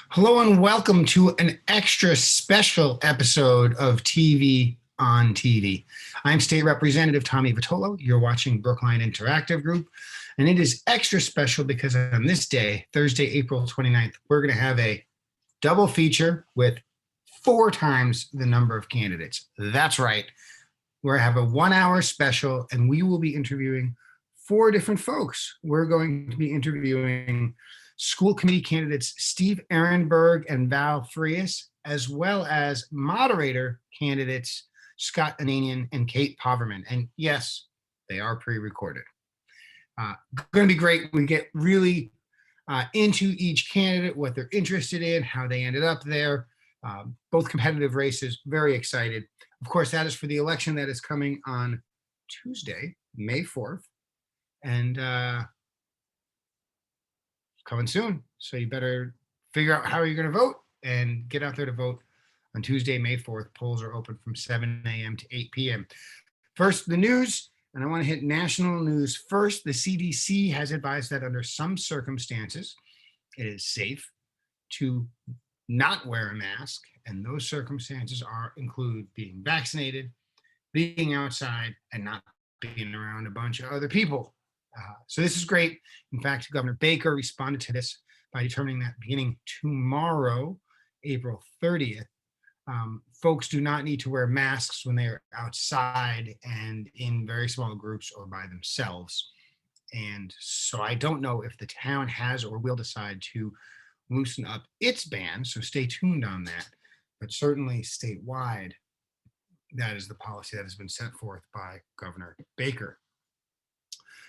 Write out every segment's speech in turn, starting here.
Hello and welcome to an extra special episode of TV on TV. I'm State Representative Tommy Vitolo. You're watching Brookline Interactive Group, and it is extra special because on this day, Thursday, April 29th, we're going to have a double feature with 4 times the number of candidates. That's right. We're going to have a 1-hour special, and we will be interviewing 4 different folks. We're going to be interviewing school committee candidates Steve Ehrenberg and Val Frias, as well as moderator candidates Scott Ananian and Kate Poverman. And yes, they are pre-recorded. Going to be great. We get really into each candidate, what they're interested in, how they ended up there. Both competitive races, very excited. Of course, that is for the election that is coming on Tuesday, May 4th. And coming soon. So you better figure out how you're going to vote and get out there to vote on Tuesday, May 4th. Polls are open from 7 a.m. to 8 p.m. First, the news, and I want to hit national news first. The CDC has advised that under some circumstances, it is safe to not wear a mask, and those circumstances include being vaccinated, being outside, and not being around a bunch of other people. So this is great. In fact, Governor Baker responded to this by determining that beginning tomorrow, April 30th, folks do not need to wear masks when they are outside and in very small groups or by themselves. And so I don't know if the town has or will decide to loosen up its ban, so stay tuned on that. But certainly statewide, that is the policy that has been set forth by Governor Baker.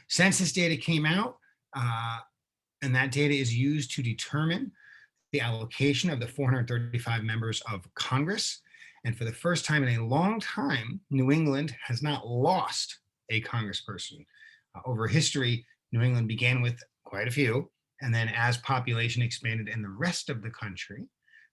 Census data came out, and that data is used to determine the allocation of the 435 members of Congress. And for the first time in a long time, New England has not lost a congressperson. Over history, New England began with quite a few, and then as population expanded in the rest of the country,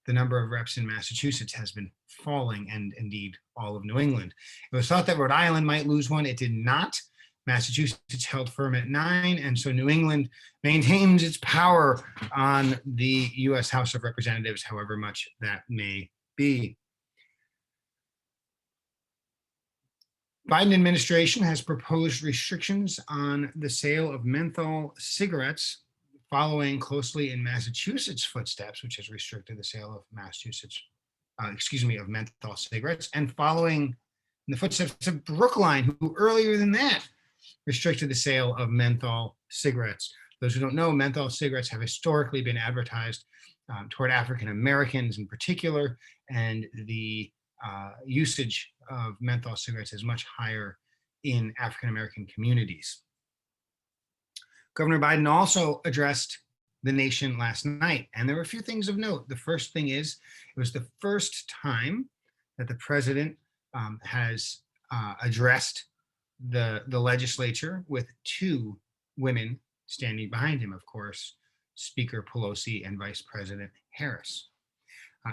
the number of reps in Massachusetts has been falling, and indeed all of New England. It was thought that Rhode Island might lose one. It did not. Massachusetts held firm at 9, and so New England maintains its power on the U.S. House of Representatives, however much that may be. Biden administration has proposed restrictions on the sale of menthol cigarettes, following closely in Massachusetts' footsteps, which has restricted the sale of of menthol cigarettes, and following in the footsteps of Brookline, who earlier than that restricted the sale of menthol cigarettes. Those who don't know, menthol cigarettes have historically been advertised toward African Americans in particular, and the usage of menthol cigarettes is much higher in African American communities. Governor Biden also addressed the nation last night, and there were a few things of note. The first thing is, it was the first time that the president has addressed the legislature with 2 women standing behind him, of course, Speaker Pelosi and Vice President Harris.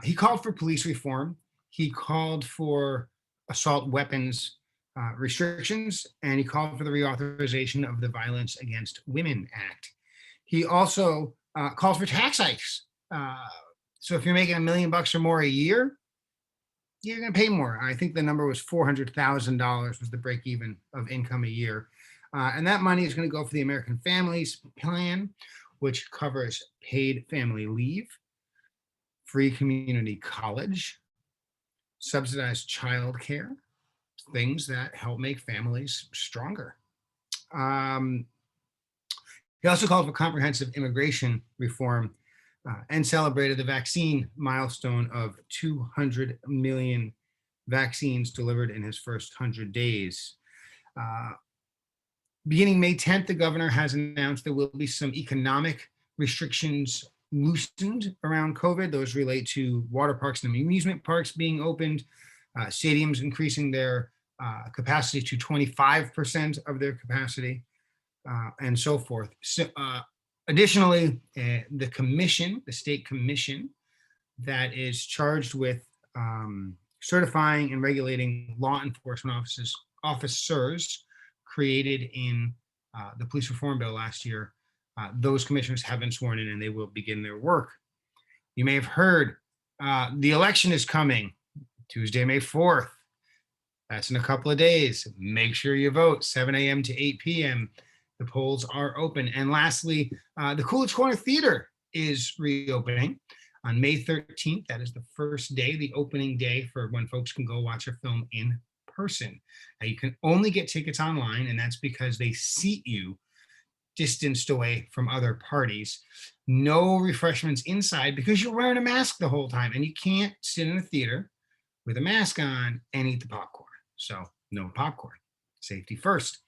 He called for police reform. He called for assault weapons restrictions, and he called for the reauthorization of the Violence Against Women Act. He also called for tax hikes. So if you're making $1 million or more a year, you're going to pay more. I think the number was $400,000 was the break even of income a year. And that money is going to go for the American Families Plan, which covers paid family leave, free community college, subsidized childcare, things that help make families stronger. He also called for comprehensive immigration reform and celebrated the vaccine milestone of 200 million vaccines delivered in his first 100 days. Beginning May 10th, the governor has announced there will be some economic restrictions loosened around COVID. Those relate to water parks and amusement parks being opened, stadiums increasing their capacity to 25% of their capacity, and so forth. So, additionally, the state commission that is charged with certifying and regulating law enforcement officers created in the police reform bill last year, those commissioners have been sworn in and they will begin their work. You may have heard the election is coming Tuesday, May 4th. That's in a couple of days. Make sure you vote 7 a.m. to 8 p.m. The polls are open. And lastly, the Coolidge Corner Theater is reopening on May 13th. That is the first day, the opening day for when folks can go watch a film in person. Now, you can only get tickets online, and that's because they seat you distanced away from other parties. No refreshments inside because you're wearing a mask the whole time, and you can't sit in a theater with a mask on and eat the popcorn. So no popcorn. Safety first.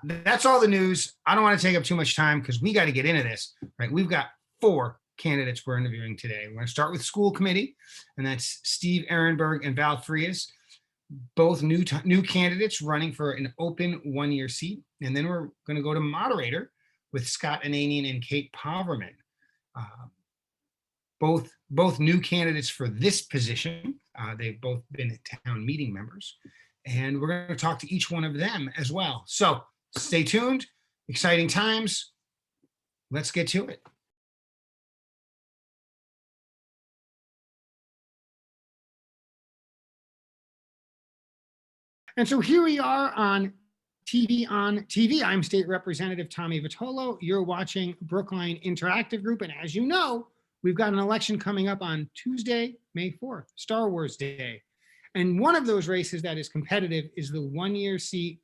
That's all the news. I don't want to take up too much time because we got to get into this, right? We've got 4 candidates we're interviewing today. We're going to start with school committee, and that's Steve Ehrenberg and Val Frias, both new candidates running for an open 1-year seat. And then we're going to go to moderator with Scott Ananian and Kate Poverman. Both new candidates for this position. They've both been town meeting members. And we're going to talk to each one of them as well. So stay tuned. Exciting times. Let's get to it. And so here we are on TV. I'm State Representative Tommy Vitolo. You're watching Brookline Interactive Group. And as you know, we've got an election coming up on Tuesday, May 4th, Star Wars Day. And one of those races that is competitive is the 1-year seat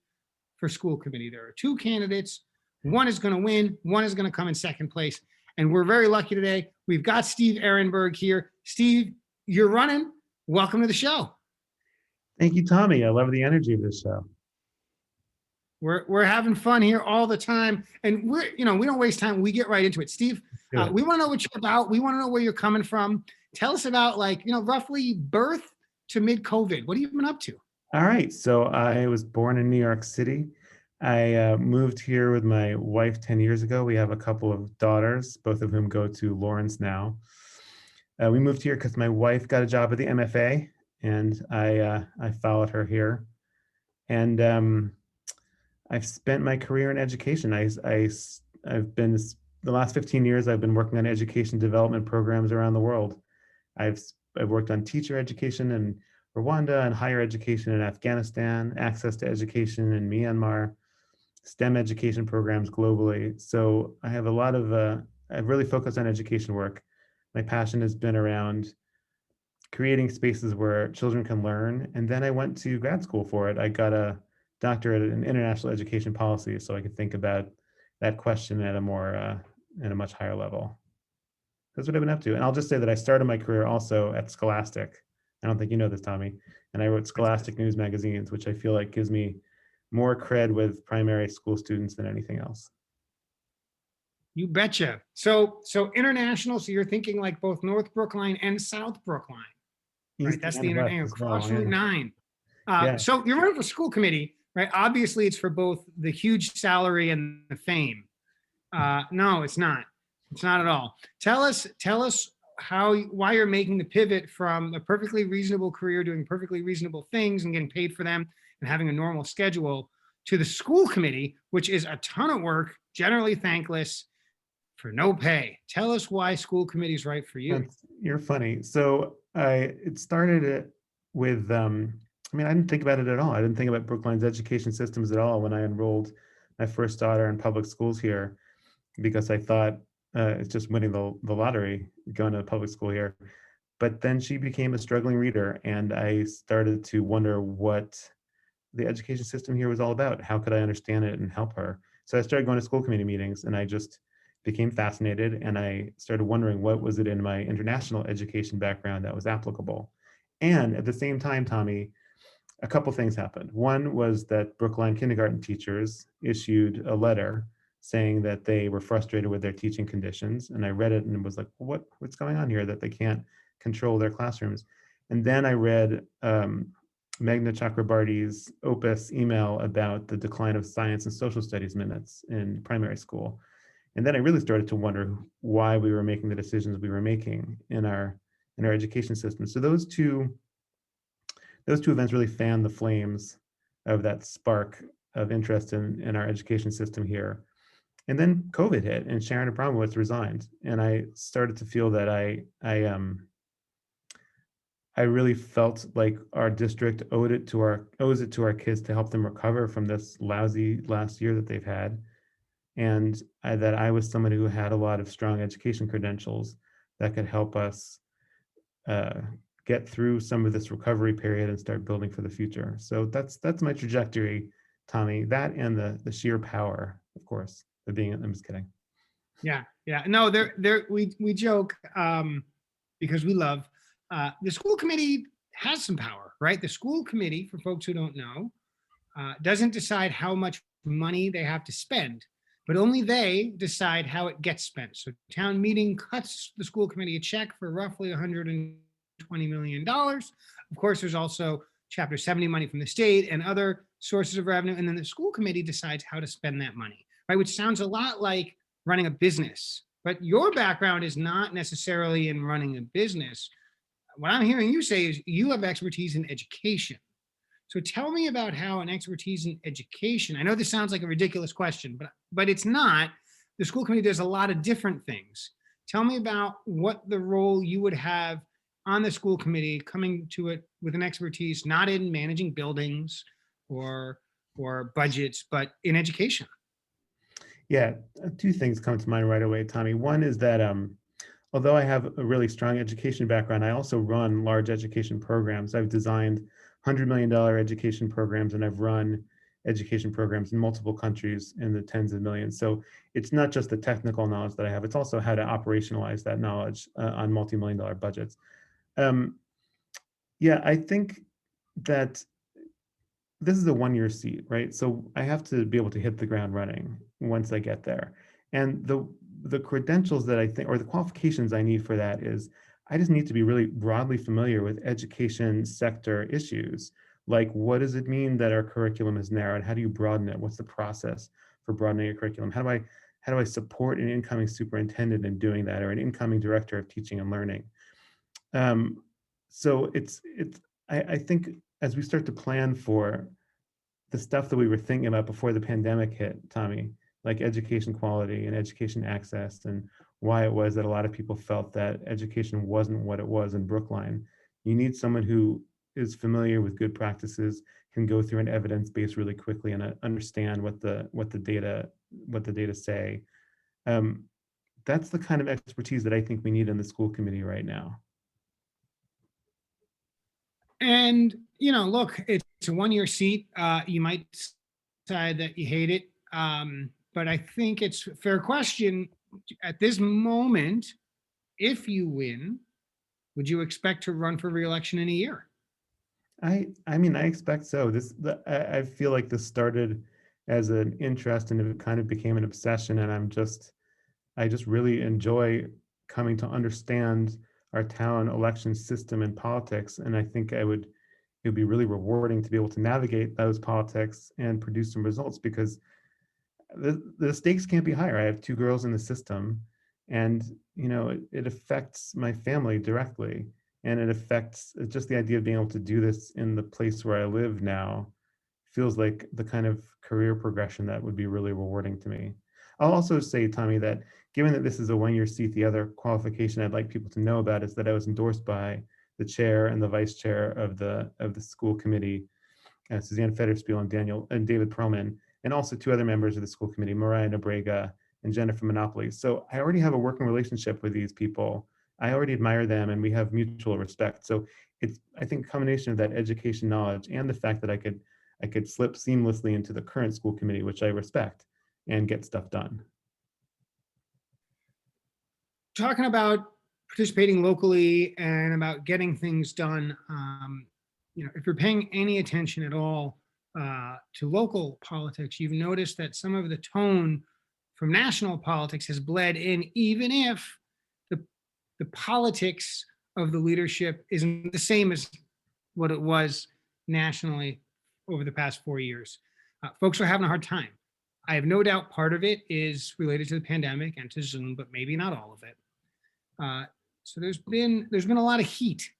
for school committee. There are 2 candidates. One is going to win. One is going to come in second place. And we're very lucky today. We've got Steve Ehrenberg here. Steve, you're running. Welcome to the show. Thank you, Tommy. I love the energy of this show. We're having fun here all the time, and we don't waste time. We get right into it. Steve, we want to know what you're about. We want to know where you're coming from. Tell us about roughly birth to mid-COVID. What have you been up to? All right. So I was born in New York City. I moved here with my wife 10 years ago. We have a couple of daughters, both of whom go to Lawrence now. We moved here because my wife got a job at the MFA, and I followed her here. And I've spent my career in education. I've been, the last 15 years, I've been working on education development programs around the world. I've worked on teacher education in Rwanda and higher education in Afghanistan, access to education in Myanmar, STEM education programs globally. So I have a lot of, I've really focused on education work. My passion has been around creating spaces where children can learn. And then I went to grad school for it. I got a doctorate in international education policy, so I could think about that question at a more, at a much higher level. That's what I've been up to. And I'll just say that I started my career also at Scholastic. I don't think you know this, Tommy. And I wrote Scholastic News magazines, which I feel like gives me more cred with primary school students than anything else. You betcha. So international, so you're thinking like both North Brookline and South Brookline. Right, that's the international, Cross Route 9. So you're running for school committee, right? Obviously, it's for both the huge salary and the fame. No, it's not. It's not at all. Tell us why you're making the pivot from a perfectly reasonable career doing perfectly reasonable things and getting paid for them and having a normal schedule to the school committee, which is a ton of work, generally thankless, for no pay. Tell us why school committee is right for you. You're funny. So it started with, I didn't think about it at all. I didn't think about Brookline's education systems at all when I enrolled my first daughter in public schools here, because I thought it's just winning the lottery, going to public school here. But then she became a struggling reader, and I started to wonder what the education system here was all about. How could I understand it and help her? So I started going to school committee meetings, and I just became fascinated, and I started wondering what was it in my international education background that was applicable. And at the same time, Tommy, a couple things happened. One was that Brookline kindergarten teachers issued a letter saying that they were frustrated with their teaching conditions. And I read it and was like, what's going on here, that they can't control their classrooms? And then I read Meghna Chakrabarty's opus email about the decline of science and social studies minutes in primary school. And then I really started to wonder why we were making the decisions we were making in our education system. So those two events really fanned the flames of that spark of interest in our education system here. And then COVID hit, and Sharon Abramowitz resigned, and I started to feel that I really felt like our district owes it to our kids to help them recover from this lousy last year that they've had, and that I was someone who had a lot of strong education credentials that could help us uh, get through some of this recovery period and start building for the future. So that's my trajectory, Tommy. That and the sheer power, of course, of being. I'm just kidding. Yeah, yeah. No, we joke because we love the school committee has some power, right? The school committee, for folks who don't know, doesn't decide how much money they have to spend, but only they decide how it gets spent. So town meeting cuts the school committee a check for roughly $120 million. Of course, there's also Chapter 70 money from the state and other sources of revenue. And then the school committee decides how to spend that money, right? Which sounds a lot like running a business, but your background is not necessarily in running a business. What I'm hearing you say is you have expertise in education. So tell me about how an expertise in education, I know this sounds like a ridiculous question, but it's not. The school committee does a lot of different things. Tell me about what the role you would have on the school committee coming to it with an expertise, not in managing buildings or budgets, but in education. Yeah, two things come to mind right away, Tommy. One is that although I have a really strong education background, I also run large education programs. I've designed $100 million education programs, and I've run education programs in multiple countries in the tens of millions. So it's not just the technical knowledge that I have, it's also how to operationalize that knowledge on multi-million dollar budgets. Yeah, I think that this is a 1-year seat, right? So I have to be able to hit the ground running once I get there. And the credentials that I think, or the qualifications I need for that is, I just need to be really broadly familiar with education sector issues. Like, what does it mean that our curriculum is narrowed? How do you broaden it? What's the process for broadening a curriculum? How do I support an incoming superintendent in doing that, or an incoming director of teaching and learning? So I think as we start to plan for the stuff that we were thinking about before the pandemic hit, Tommy, like education quality and education access, and why it was that a lot of people felt that education wasn't what it was in Brookline. You need someone who is familiar with good practices, can go through an evidence base really quickly and understand what the data say. That's the kind of expertise that I think we need in the school committee right now. And, look, it's a 1-year seat. You might decide that you hate it. But I think it's a fair question. At this moment, if you win, would you expect to run for re-election in a year? I mean, I expect so. I feel like this started as an interest and it kind of became an obsession. And I just really enjoy coming to understand our town election system and politics. And I think it would be really rewarding to be able to navigate those politics and produce some results, because the stakes can't be higher. I have 2 girls in the system, and it affects my family directly, and it affects just the idea of being able to do this in the place where I live now feels like the kind of career progression that would be really rewarding to me. I'll also say, Tommy, that given that this is a 1-year seat, the other qualification I'd like people to know about is that I was endorsed by the chair and the vice chair of the school committee, Suzanne Federspiel and David Perlman, and also 2 other members of the school committee, Mariah Nobrega and Jennifer Monopoly. So I already have a working relationship with these people. I already admire them, and we have mutual respect. So it's, I think, a combination of that education knowledge and the fact that I could slip seamlessly into the current school committee, which I respect, and get stuff done. Talking about participating locally and about getting things done, if you're paying any attention at all to local politics, you've noticed that some of the tone from national politics has bled in, even if the politics of the leadership isn't the same as what it was nationally over the past 4 years. Folks are having a hard time. I have no doubt part of it is related to the pandemic and to Zoom, but maybe not all of it. So there's been a lot of heat.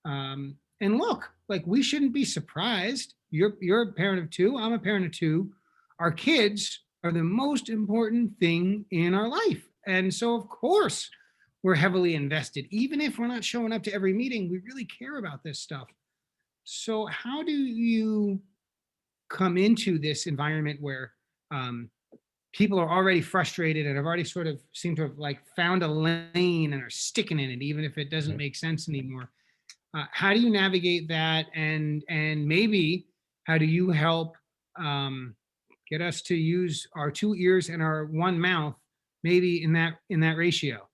And look, like, we shouldn't be surprised. You're a parent of 2. I'm a parent of 2. Our kids are the most important thing in our life. And so, of course, we're heavily invested. Even if we're not showing up to every meeting, we really care about this stuff. So, how do you come into this environment where um, people are already frustrated and have already sort of seem to have like found a lane and are sticking in it, even if it doesn't make sense anymore? How do you navigate that, and maybe how do you help um, get us to use our two ears and our one mouth, maybe in that ratio?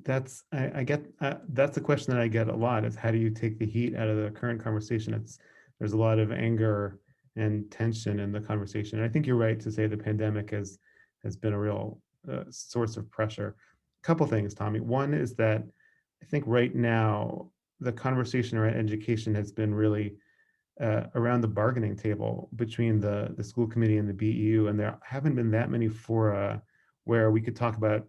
That's I get that's a question that I get a lot, is how do you take the heat out of the current conversation? There's a lot of anger and tension in the conversation. And I think you're right to say the pandemic has been a real source of pressure. A couple things, Tommy. One is that I think right now the conversation around education has been really around the bargaining table between the school committee and the BEU, and there haven't been that many fora where we could talk about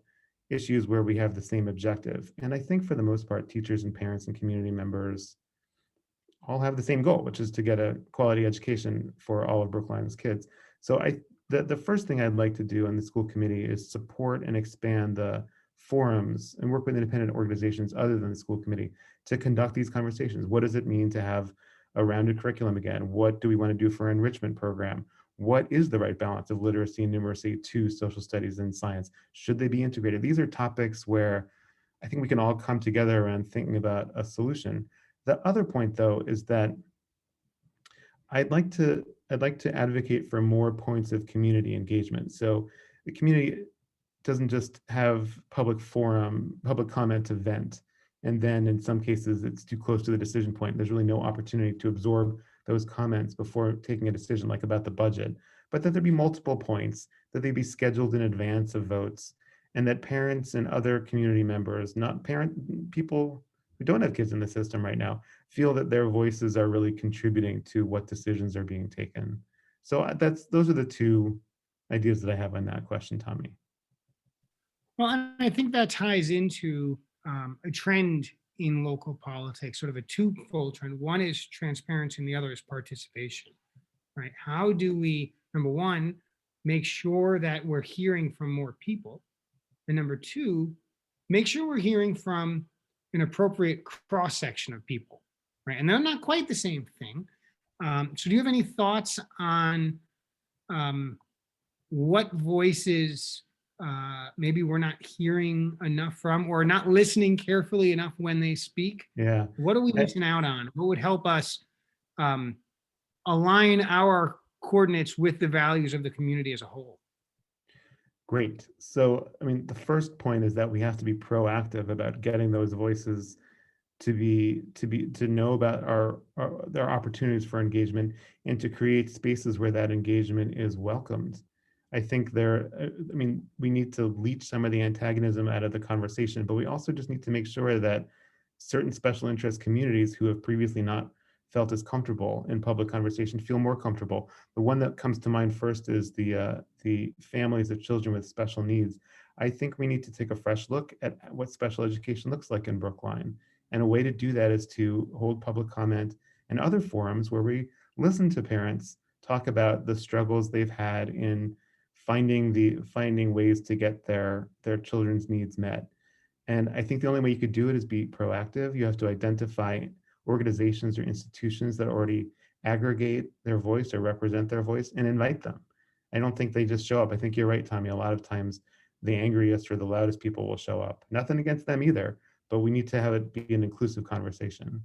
issues where we have the same objective. And I think for the most part, teachers and parents and community members all have the same goal, which is to get a quality education for all of Brookline's kids. So the first thing I'd like to do on the school committee is support and expand the forums and work with independent organizations other than the school committee to conduct these conversations. What does it mean to have a rounded curriculum again? What do we want to do for our enrichment program? What is the right balance of literacy and numeracy to social studies and science? Should they be integrated? These are topics where I think we can all come together around thinking about a solution. The other point, though, is that I'd like to advocate for more points of community engagement. So the community doesn't just have public forum, public comment to vent, and then in some cases it's too close to the decision point. There's really no opportunity to absorb those comments before taking a decision, like about the budget. But that there be multiple points, that they be scheduled in advance of votes, and that parents and other community members, not people who don't have kids in the system right now, feel that their voices are really contributing to what decisions are being taken. So those are the two ideas that I have on that question, Tommy. Well, I think that ties into a trend in local politics, sort of a twofold trend. One is transparency, and the other is participation, right? How do we, number one, make sure that we're hearing from more people? And number two, make sure we're hearing from an appropriate cross section of people, right? And they're not quite the same thing. So, do you have any thoughts on what voices maybe we're not hearing enough from, or not listening carefully enough when they speak? Yeah. What are we missing out on? What would help us align our coordinates with the values of the community as a whole? Great. So, I mean, the first point is that we have to be proactive about getting those voices to know about their opportunities for engagement, and to create spaces where that engagement is welcomed. I think we need to leach some of the antagonism out of the conversation, but we also just need to make sure that certain special interest communities who have previously not felt as comfortable in public conversation feel more comfortable. The one that comes to mind first is the families of children with special needs. I think we need to take a fresh look at what special education looks like in Brookline. And a way to do that is to hold public comment and other forums where we listen to parents talk about the struggles they've had in finding ways to get their children's needs met. And I think the only way you could do it is be proactive. You have to identify organizations or institutions that already aggregate their voice or represent their voice, and invite them. I don't think they just show up. I think you're right, Tommy. A lot of times the angriest or the loudest people will show up. Nothing against them either, but we need to have it be an inclusive conversation.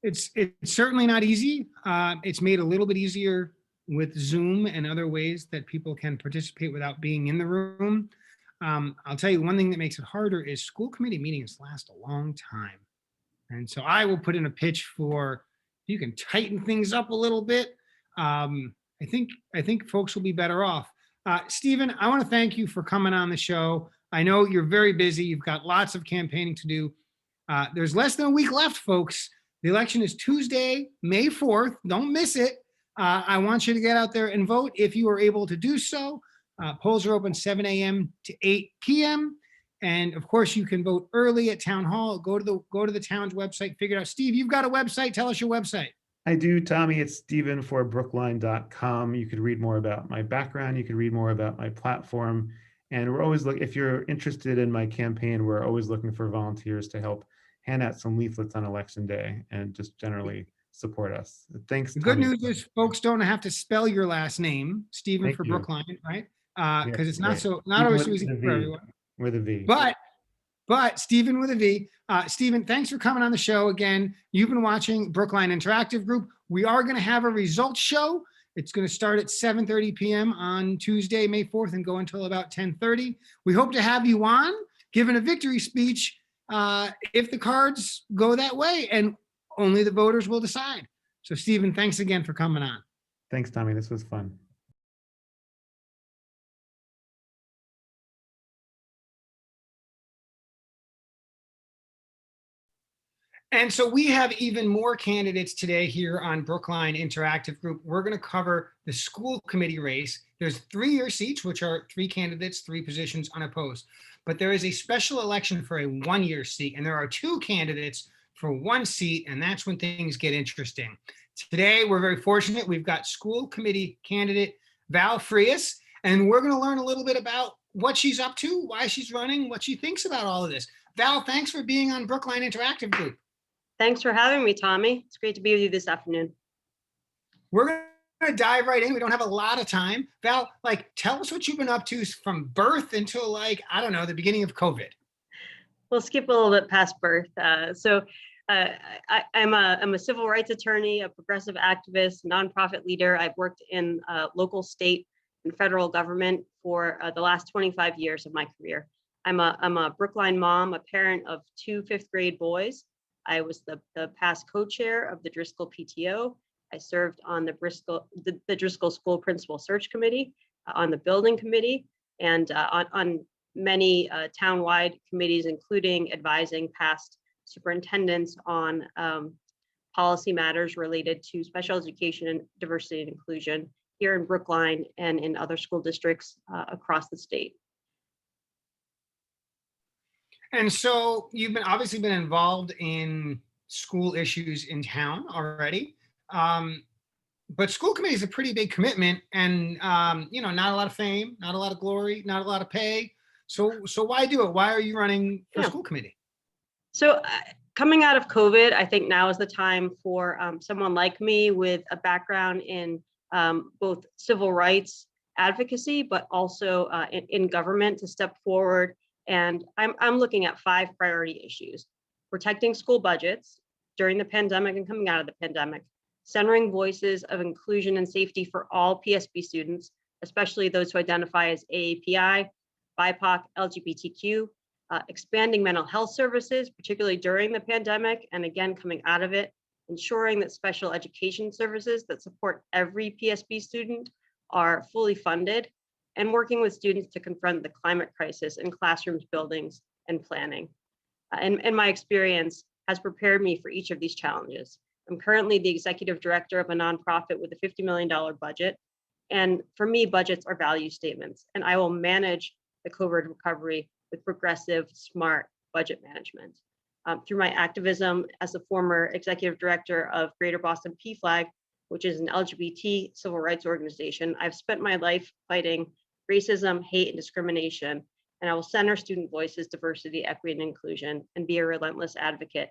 It's certainly not easy. It's made a little bit easier with Zoom and other ways that people can participate without being in the room. I'll tell you one thing that makes it harder is school committee meetings last a long time. And so I will put in a pitch for, you can tighten things up a little bit. I think folks will be better off. Stephen, I want to thank you for coming on the show. I know you're very busy. You've got lots of campaigning to do. There's less than a week left, folks. The election is Tuesday, May 4th. Don't miss it. I want you to get out there and vote if you are able to do so. Polls are open 7 a.m. to 8 p.m. And of course, you can vote early at Town Hall. Go to the town's website, figure it out. Steve, you've got a website. Tell us your website. I do, Tommy. It's Stephen for brookline.com. You could read more about my background. You could read more about my platform. And we're always looking, if you're interested in my campaign, we're always looking for volunteers to help hand out some leaflets on election day and just generally support us. Thanks, The good Tommy. news is folks don't have to spell your last name, Stephen Thank for you. Brookline, right? Yeah, Because it's right. not Even always with so easy a for V, everyone. with a V. But Stephen with a V. Stephen, thanks for coming on the show again. You've been watching Brookline Interactive Group. We are going to have a results show. It's going to start at 7:30 p.m. on Tuesday, May 4th, and go until about 10:30. We hope to have you on, giving a victory speech if the cards go that way, and only the voters will decide. So, Stephen, thanks again for coming on. Thanks, Tommy. This was fun. And so we have even more candidates today here on Brookline Interactive Group. We're going to cover the school committee race. There's 3-year seats, which are 3 candidates, 3 positions unopposed. But there is a special election for a 1-year seat, and there are 2 candidates for 1 seat, and that's when things get interesting. Today, we're very fortunate. We've got school committee candidate Val Frias, and we're going to learn a little bit about what she's up to, why she's running, what she thinks about all of this. Val, thanks for being on Brookline Interactive Group. Thanks for having me, Tommy. It's great to be with you this afternoon. We're going to dive right in. We don't have a lot of time. Val, tell us what you've been up to from birth until, I don't know, the beginning of COVID. We'll skip a little bit past birth. I'm a civil rights attorney, a progressive activist, nonprofit leader. I've worked in local, state, and federal government for the last 25 years of my career. I'm a Brookline mom, a parent of 2 5th-grade boys. I was the past co-chair of the Driscoll PTO. I served on the Driscoll School Principal Search Committee, on the Building Committee, and on many town-wide committees, including advising past superintendents on policy matters related to special education and diversity and inclusion here in Brookline and in other school districts across the state. And so you've obviously been involved in school issues in town already. But school committee is a pretty big commitment, and not a lot of fame, not a lot of glory, not a lot of pay. So why do it? Why are you running for school committee? So coming out of COVID, I think now is the time for someone like me with a background in both civil rights advocacy, but also in government to step forward. And I'm looking at 5 priority issues: protecting school budgets during the pandemic and coming out of the pandemic, centering voices of inclusion and safety for all PSB students, especially those who identify as AAPI, BIPOC, LGBTQ, expanding mental health services, particularly during the pandemic and again coming out of it, ensuring that special education services that support every PSB student are fully funded, and working with students to confront the climate crisis in classrooms, buildings, and planning. And my experience has prepared me for each of these challenges. I'm currently the executive director of a nonprofit with a $50 million budget. And for me, budgets are value statements, and I will manage the COVID recovery with progressive, smart budget management. Through my activism as the former executive director of Greater Boston PFLAG, which is an LGBT civil rights organization, I've spent my life fighting racism, hate, and discrimination, and I will center student voices, diversity, equity, and inclusion, and be a relentless advocate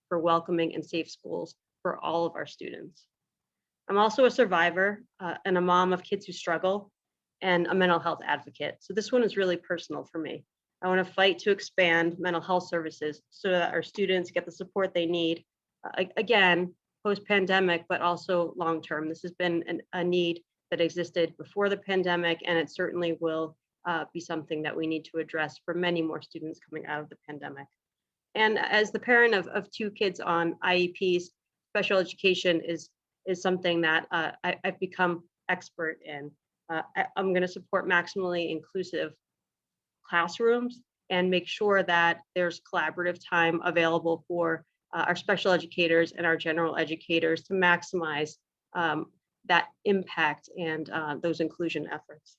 for welcoming and safe schools for all of our students. I'm also a survivor and a mom of kids who struggle, and a mental health advocate. So this one is really personal for me. I want to fight to expand mental health services so that our students get the support they need, again, post-pandemic, but also long-term. This has been a need that existed before the pandemic, and it certainly will be something that we need to address for many more students coming out of the pandemic. And as the parent of 2 kids on IEPs, special education is something that I've become expert in. I'm going to support maximally inclusive classrooms and make sure that there's collaborative time available for our special educators and our general educators to maximize that impact and those inclusion efforts.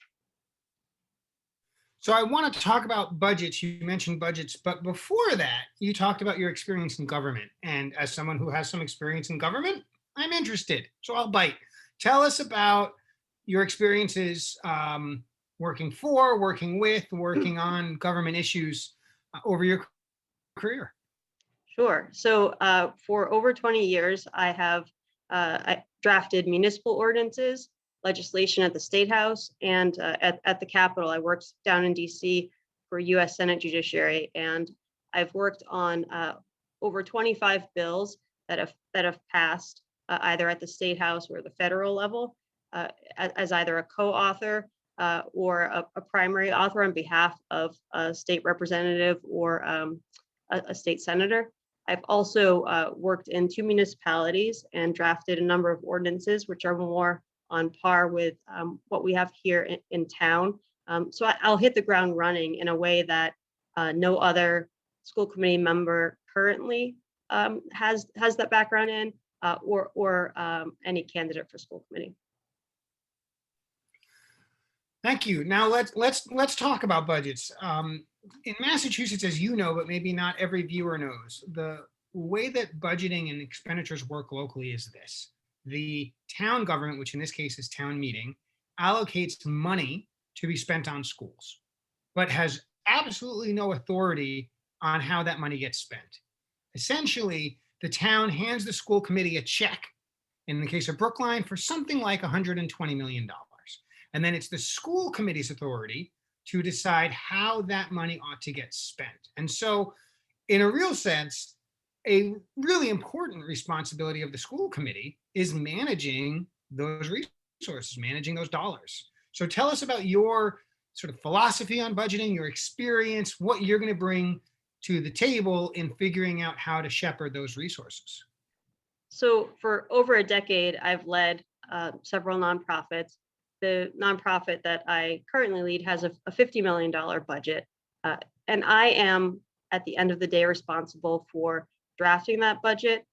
So I want to talk about budgets. You mentioned budgets, but before that, you talked about your experience in government. And as someone who has some experience in government, I'm interested, so I'll bite. Tell us about your experiences working for, working with, working on government issues over your career. Sure. So for over 20 years, I drafted municipal ordinances, legislation at the State House, and at the Capitol. I worked down in DC for U.S. Senate Judiciary, and I've worked on over 25 bills that have passed either at the State House or the federal level as either a co-author or a primary author on behalf of a state representative or a state senator. I've also worked in 2 municipalities and drafted a number of ordinances, which are more on par with what we have here in town. So I'll hit the ground running in a way that no other school committee member currently has that background in, or any candidate for school committee. Thank you. Now let's talk about budgets. In Massachusetts, as you know, but maybe not every viewer knows, the way that budgeting and expenditures work locally is this. The town government, which in this case is town meeting, allocates money to be spent on schools, but has absolutely no authority on how that money gets spent. Essentially, the town hands the school committee a check, in the case of Brookline, for something like $120 million. And then it's the school committee's authority to decide how that money ought to get spent. And so, in a real sense, a really important responsibility of the school committee is managing those resources, managing those dollars. So tell us about your sort of philosophy on budgeting, your experience, what you're going to bring to the table in figuring out how to shepherd those resources. So for over a decade, I've led several nonprofits. The nonprofit that I currently lead has a $50 million budget. And I am, at the end of the day, responsible for drafting that budget,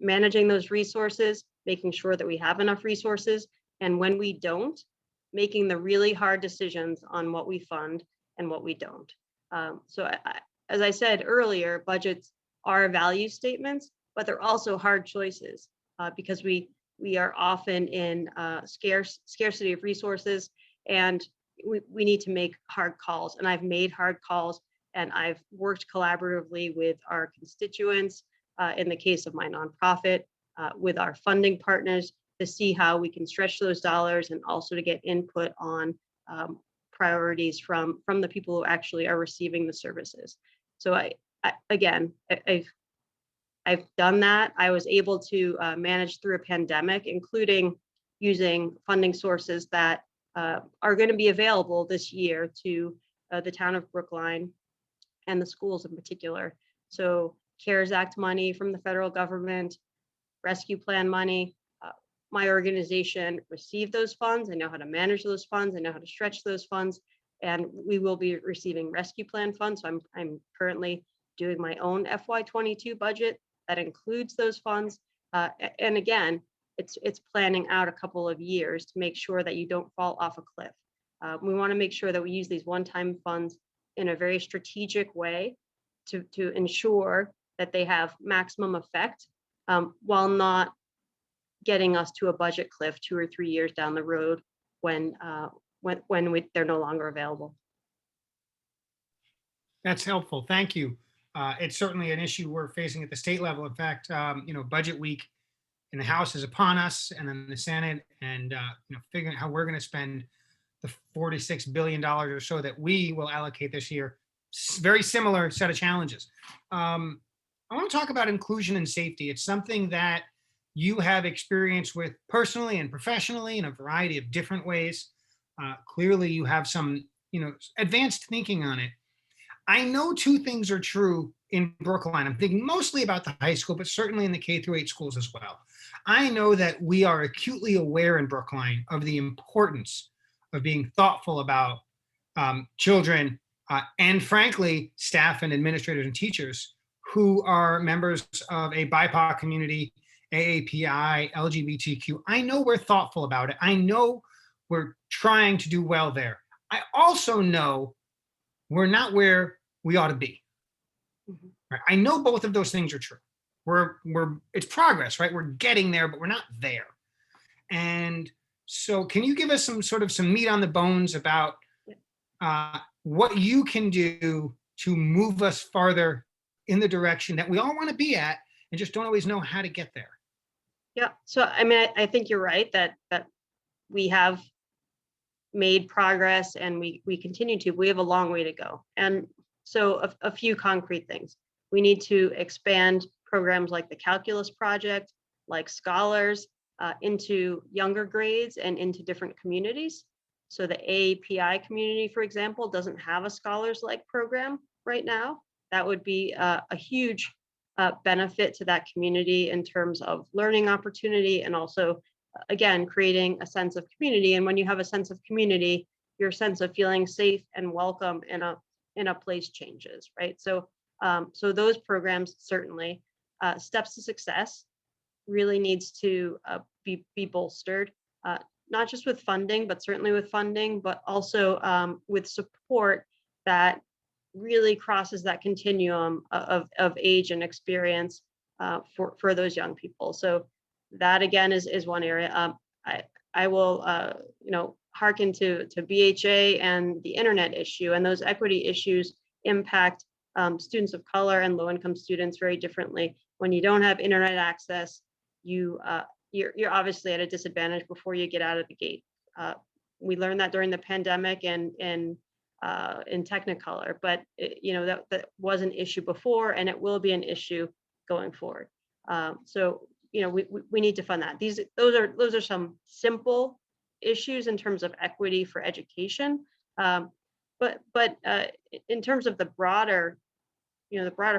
managing those resources, making sure that we have enough resources. And when we don't, making the really hard decisions on what we fund and what we don't. As I said earlier, budgets are value statements, but they're also hard choices because we are often in scarcity of resources, and we need to make hard calls. And I've made hard calls, and I've worked collaboratively with our constituents, in the case of my nonprofit, with our funding partners to see how we can stretch those dollars and also to get input on priorities from the people who actually are receiving the services. So I've done that. I was able to manage through a pandemic, including using funding sources that are going to be available this year to the town of Brookline and the schools in particular. So CARES Act money from the federal government, rescue plan money. My organization received those funds. I know how to manage those funds. I know how to stretch those funds. And we will be receiving rescue plan funds. So I'm currently doing my own FY22 budget that includes those funds. And again, it's planning out a couple of years to make sure that you don't fall off a cliff. We want to make sure that we use these one-time funds in a very strategic way to ensure that they have maximum effect while not getting us to a budget cliff 2 or 3 years down the road when they're no longer available. That's helpful. Thank you. It's certainly an issue we're facing at the state level. In fact, budget week in the House is upon us, and then the Senate, and figuring out how we're going to spend the $46 billion or so that we will allocate this year. Very similar set of challenges. I want to talk about inclusion and safety. It's something that you have experience with personally and professionally in a variety of different ways. Clearly, you have some, advanced thinking on it. I know 2 things are true in Brookline. I'm thinking mostly about the high school, but certainly in the K-8 schools as well. I know that we are acutely aware in Brookline of the importance of being thoughtful about children and, frankly, staff and administrators and teachers who are members of a BIPOC community, AAPI, LGBTQ. I know we're thoughtful about it. I know we're trying to do well there. I also know we're not where we ought to be. Mm-hmm. Right? I know both of those things are true. it's progress, right? We're getting there, but we're not there. And so can you give us some meat on the bones about what you can do to move us farther in the direction that we all want to be at and just don't always know how to get there? Yeah. So, I mean, I think you're right that we have made progress and we continue to. We have a long way to go. And so a few concrete things. We need to expand programs like the Calculus Project, like Scholars, into younger grades and into different communities. So the AAPI community, for example, doesn't have a Scholars-like program right now. That would be a huge benefit to that community in terms of learning opportunity and also, again, creating a sense of community. And when you have a sense of community, your sense of feeling safe and welcome in a place changes, right? So so those programs certainly. Steps to Success really needs to be bolstered, not just with funding, but certainly with funding, but also with support that really crosses that continuum of age and experience for those young people. So that again is one area. I will hearken to BHA and the internet issue, and those equity issues impact students of color and low-income students very differently. When you don't have internet access, you're obviously at a disadvantage before you get out of the gate. We learned that during the pandemic and in Technicolor, but that was an issue before, and it will be an issue going forward. So we need to fund that. Those are some simple issues in terms of equity for education, but in terms of the broader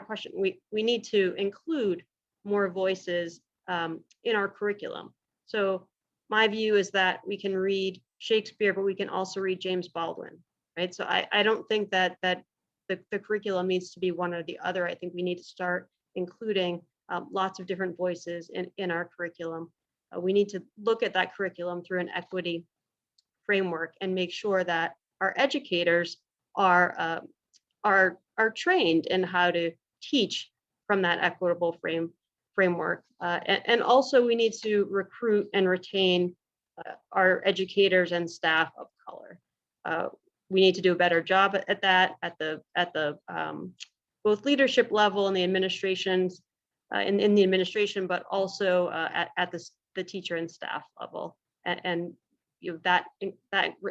question, we need to include more voices in our curriculum. So my view is that we can read Shakespeare, but we can also read James Baldwin, right? So I don't think that the curriculum needs to be one or the other. I think we need to start including lots of different voices in our curriculum. We need to look at that curriculum through an equity framework and make sure that our educators are trained in how to teach from that equitable framework. And also we need to recruit and retain our educators and staff of color. We need to do a better job at that at the both leadership level and the administrations in the administration, but also at the teacher and staff level. And that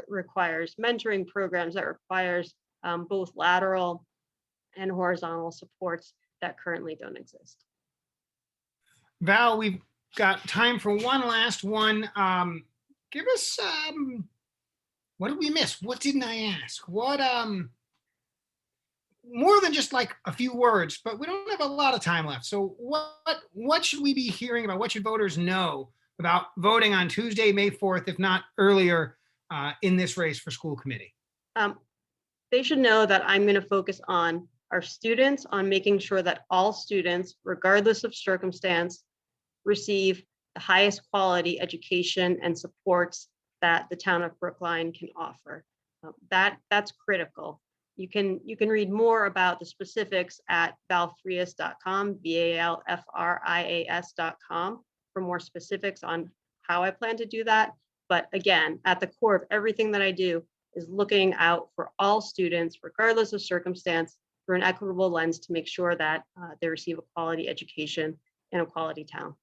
requires mentoring programs, that requires both lateral and horizontal supports that currently don't exist. Val, we've got time for one last one. Give us what did we miss? What didn't I ask? What more than just like a few words, but we don't have a lot of time left. So what should we be hearing about? What should voters know about voting on Tuesday, May 4th, if not earlier, in this race for school committee? They should know that I'm going to focus on our students, on making sure that all students, regardless of circumstance, receive the highest quality education and supports that the town of Brookline can offer. That's critical. You can read more about the specifics at valfrias.com, VALFRIAS.com, for more specifics on how I plan to do that. But again, at the core of everything that I do is looking out for all students, regardless of circumstance, through an equitable lens to make sure that they receive a quality education in a quality town.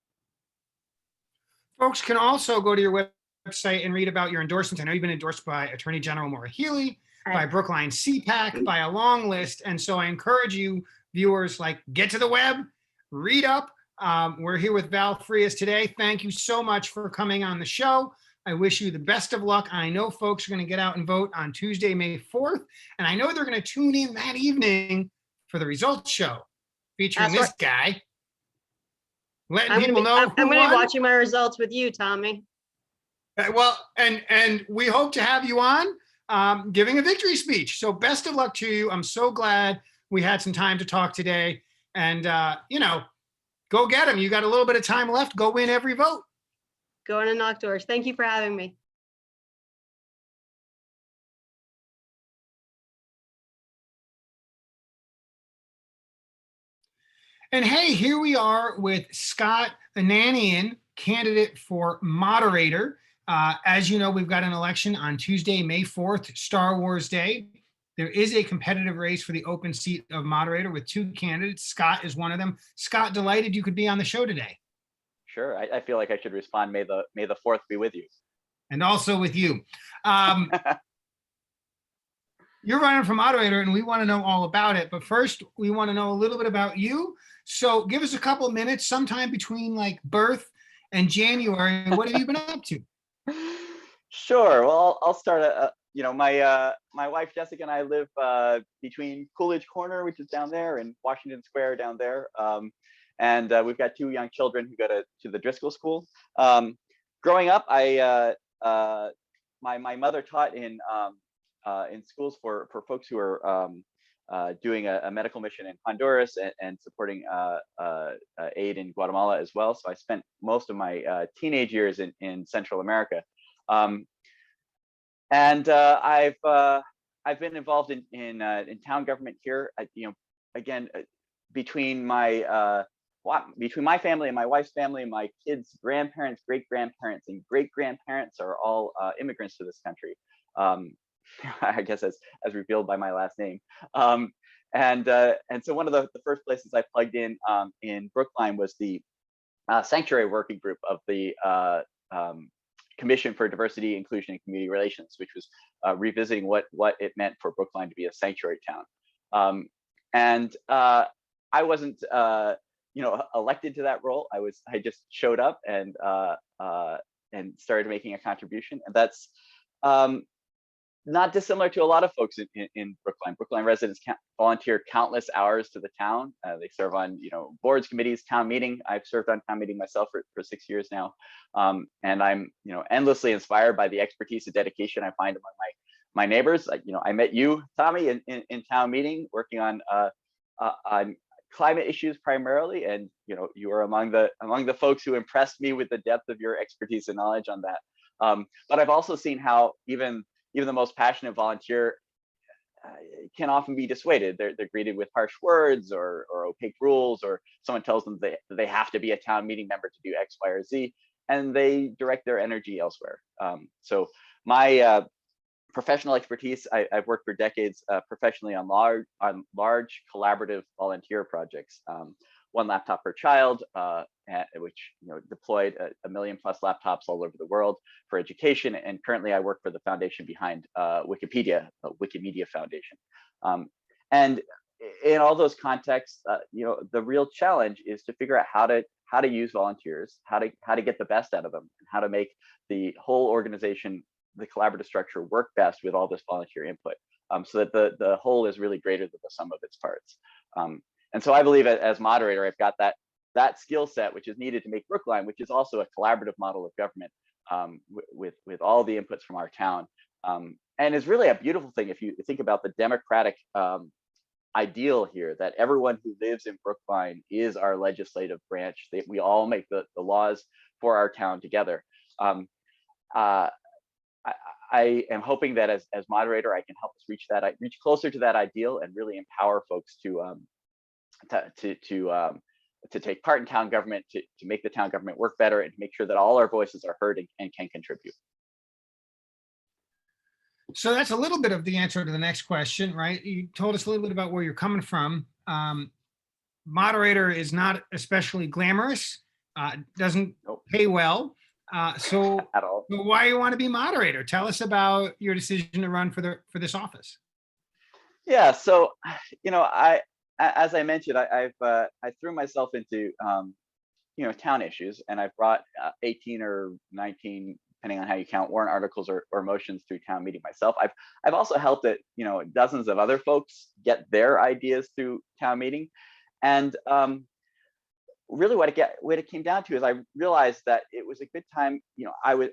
Folks can also go to your website and read about your endorsements. I know you've been endorsed by Attorney General Maura Healey, by Brookline CPAC, by a long list. And so I encourage you, viewers, get to the web, read up. We're here with Val Frias today. Thank you so much for coming on the show. I wish you the best of luck. I know folks are going to get out and vote on Tuesday, May 4th. And I know they're going to tune in that evening for the results show featuring this guy. Letting people know who won. I'm going to be watching my results with you, Tommy. Well, and we hope to have you on giving a victory speech. So best of luck to you. I'm so glad we had some time to talk today. And, go get them. You got a little bit of time left. Go win every vote. Going to knock doors. Thank you for having me. And hey, here we are with Scott Ananian, candidate for moderator. As you know, we've got an election on Tuesday, May 4th, Star Wars Day. There is a competitive race for the open seat of moderator with two candidates. Scott is one of them. Scott, delighted you could be on the show today. Sure, I feel like I should respond. May the 4th be with you. And also with you. You're running for moderator and we want to know all about it. But first, we want to know a little bit about you. So give us a couple of minutes, sometime between like birth and January. What have you been up to? Sure. Well, I'll start. My wife Jessica and I live between Coolidge Corner, which is down there, and Washington Square down there. And we've got two young children who go to the Driscoll School. Growing up, my mother taught in schools for folks who are doing a medical mission in Honduras and supporting aid in Guatemala as well. So I spent most of my teenage years in Central America. And I've been involved in town government here. Again, between my family and my wife's family, my kids' grandparents, great-grandparents, and great-grandparents are all immigrants to this country. I guess as revealed by my last name. And so one of the first places I plugged in Brookline was the sanctuary working group of the Commission for Diversity, Inclusion, and Community Relations, which was revisiting what it meant for Brookline to be a sanctuary town. I wasn't elected to that role. I just showed up and started making a contribution, and that's not dissimilar to a lot of folks in Brookline. Brookline residents volunteer countless hours to the town. They serve on boards, committees, town meeting. I've served on town meeting myself for 6 years now, and I'm endlessly inspired by the expertise and dedication I find among my neighbors. I met you, Tommy, in town meeting, working on climate issues primarily, and you are among the folks who impressed me with the depth of your expertise and knowledge on that. But I've also seen how even the most passionate volunteer can often be dissuaded. They're greeted with harsh words or opaque rules, or someone tells them they have to be a town meeting member to do X, Y, or Z, and they direct their energy elsewhere. So my professional expertise, I've worked for decades professionally on large collaborative volunteer projects. One laptop per child, which deployed a million plus laptops all over the world for education. And currently I work for the foundation behind Wikipedia, Wikimedia Foundation. And in all those contexts, the real challenge is to figure out how to use volunteers, how to get the best out of them, and how to make the whole organization, the collaborative structure, work best with all this volunteer input, so that the whole is really greater than the sum of its parts. And so I believe as moderator, I've got that skill set, which is needed to make Brookline, which is also a collaborative model of government, with all the inputs from our town. And is really a beautiful thing if you think about the democratic ideal here, that everyone who lives in Brookline is our legislative branch. We all make the laws for our town together. I am hoping that as moderator, I can help us reach closer to that ideal and really empower folks to take part in town government, to make the town government work better, and to make sure that all our voices are heard and can contribute. So that's a little bit of the answer to the next question, right? You told us a little bit about where you're coming from. Moderator is not especially glamorous, doesn't pay well. So At all. why you want to be moderator? Tell us about your decision to run for this office. Yeah, so as I mentioned, I threw myself into town issues, and I've brought 18 or 19, depending on how you count, warrant articles or motions through town meeting myself. I've also helped dozens of other folks get their ideas through town meeting, and really what it came down to is I realized that it was a good time. I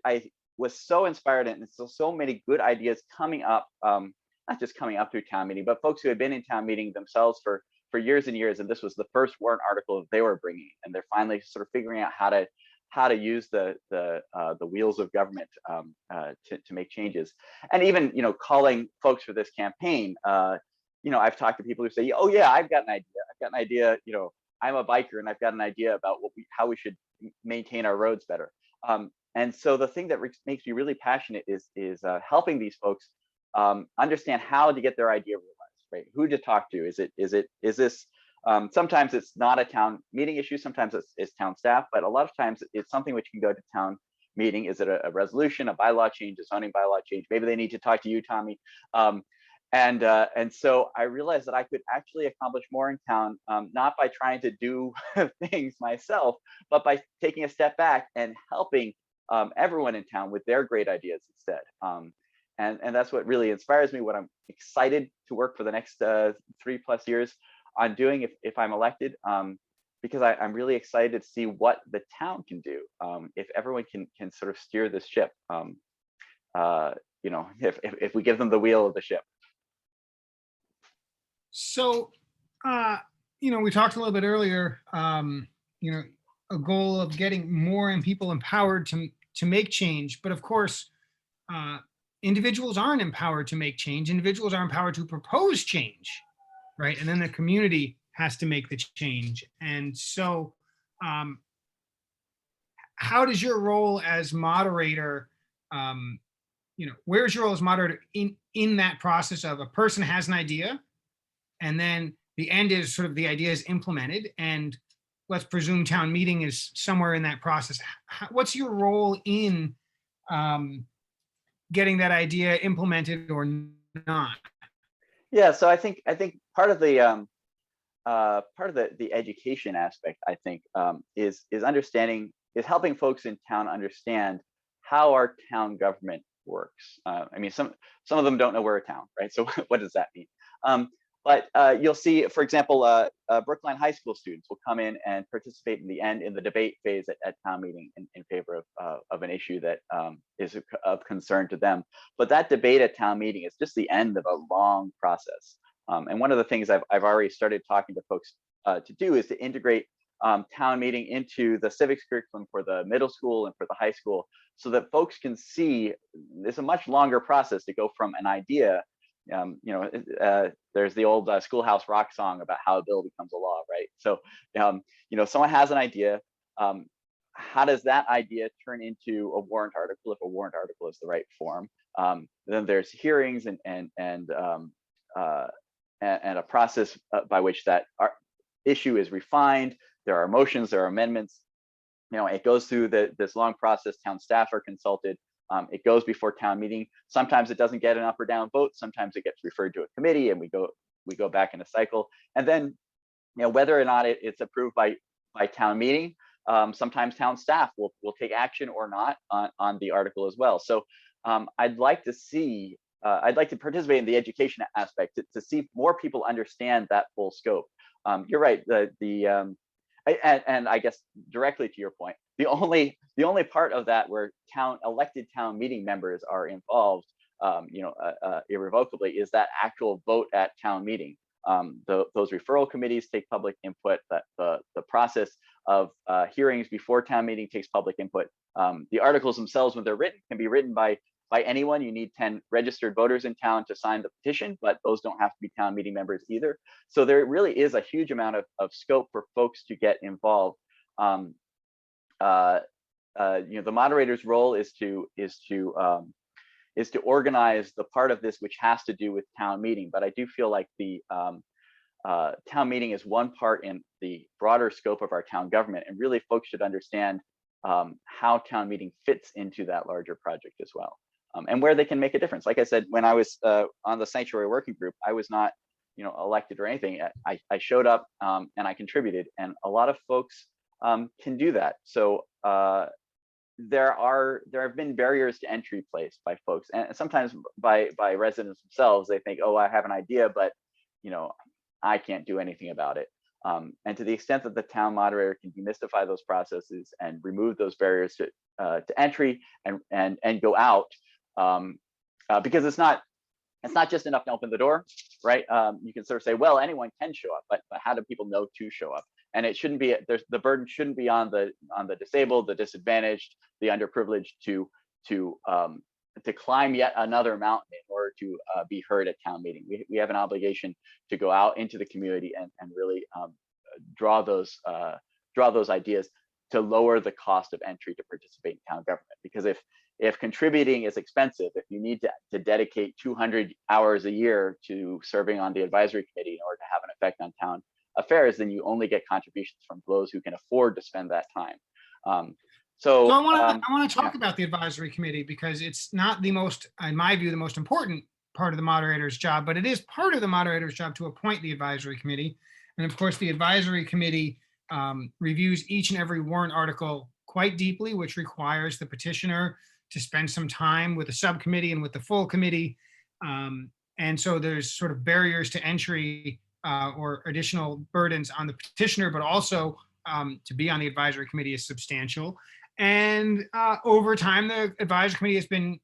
was so inspired, and so many good ideas coming up, not just coming up through town meeting, but folks who had been in town meeting themselves for years and years, and this was the first warrant article they were bringing, and they're finally sort of figuring out how to use the wheels of government to make changes. And even calling folks for this campaign, I've talked to people who say, oh yeah, I've got an idea, I'm a biker and I've got an idea about how we should maintain our roads better. And so the thing that makes me really passionate is helping these folks understand how to get their idea realized, right? Who to talk to? Is this sometimes it's not a town meeting issue, sometimes it's town staff, but a lot of times it's something which can go to town meeting. Is it a resolution, a bylaw change, a zoning bylaw change? Maybe they need to talk to you, Tommy. And so I realized that I could actually accomplish more in town, not by trying to do things myself, but by taking a step back and helping everyone in town with their great ideas instead. And that's what really inspires me, what I'm excited to work for the next 3+ years on doing if I'm elected, because I'm really excited to see what the town can do if everyone can sort of steer this ship, if we give them the wheel of the ship. So, we talked a little bit earlier, a goal of getting more and people empowered to make change. But of course, individuals aren't empowered to make change. Individuals are empowered to propose change, right? And then the community has to make the change. And so, how does your role as moderator, where's your role as moderator in that process of a person has an idea, and then the end is sort of the idea is implemented, and let's presume town meeting is somewhere in that process. What's your role in getting that idea implemented or not? Yeah, so I think part of the education aspect, I think, is helping folks in town understand how our town government works. I mean, some of them don't know we're a town, right? So what does that mean? But you'll see, for example, Brookline High School students will come in and participate in the debate phase at town meeting in favor of an issue that is of concern to them. But that debate at town meeting is just the end of a long process. And one of the things I've already started talking to folks to do is to integrate town meeting into the civics curriculum for the middle school and for the high school, so that folks can see it's a much longer process to go from an idea. There's the old Schoolhouse Rock song about how a bill becomes a law, right? So, someone has an idea. How does that idea turn into a warrant article, if a warrant article is the right form? Then there's hearings and a process by which that issue is refined. There are motions, there are amendments. It goes through this long process. Town staff are consulted. It goes before town meeting. Sometimes it doesn't get an up or down vote. Sometimes it gets referred to a committee, and we go back in a cycle. And then, whether or not it's approved by town meeting, sometimes town staff will take action or not on the article as well. So I'd like to participate in the education aspect to see more people understand that full scope. You're right. And I guess directly to your point, the only part of that where elected town meeting members are involved, irrevocably, is that actual vote at town meeting. Those referral committees take public input. That the process of hearings before town meeting takes public input. The articles themselves, when they're written, can be written by anyone. You need 10 registered voters in town to sign the petition, but those don't have to be town meeting members either. So there really is a huge amount of scope for folks to get involved. The moderator's role is to organize the part of this which has to do with town meeting. But I do feel like the town meeting is one part in the broader scope of our town government, and really folks should understand how town meeting fits into that larger project as well. And where they can make a difference. Like I said, when I was on the sanctuary working group, I was not, elected or anything. I showed up and I contributed, and a lot of folks can do that. So there have been barriers to entry placed by folks, and sometimes by residents themselves. They think, oh, I have an idea, but I can't do anything about it. And to the extent that the town moderator can demystify those processes and remove those barriers to entry and go out. Because it's not just enough to open the door, right? You can sort of say, well, anyone can show up, but how do people know to show up? And it shouldn't be, the burden shouldn't be on the disabled, the disadvantaged, the underprivileged to climb yet another mountain in order to be heard at town meeting. We have an obligation to go out into the community and really draw those ideas to lower the cost of entry to participate in town government. Because if contributing is expensive, if you need to dedicate 200 hours a year to serving on the advisory committee in order to have an effect on town affairs, then you only get contributions from those who can afford to spend that time. So I want to talk about the advisory committee, because it's not the most, in my view, the most important part of the moderator's job, but it is part of the moderator's job to appoint the advisory committee. And of course, the advisory committee reviews each and every warrant article quite deeply, which requires the petitioner to spend some time with the subcommittee and with the full committee. And so there's sort of barriers to entry or additional burdens on the petitioner, but also to be on the advisory committee is substantial. And over time, the advisory committee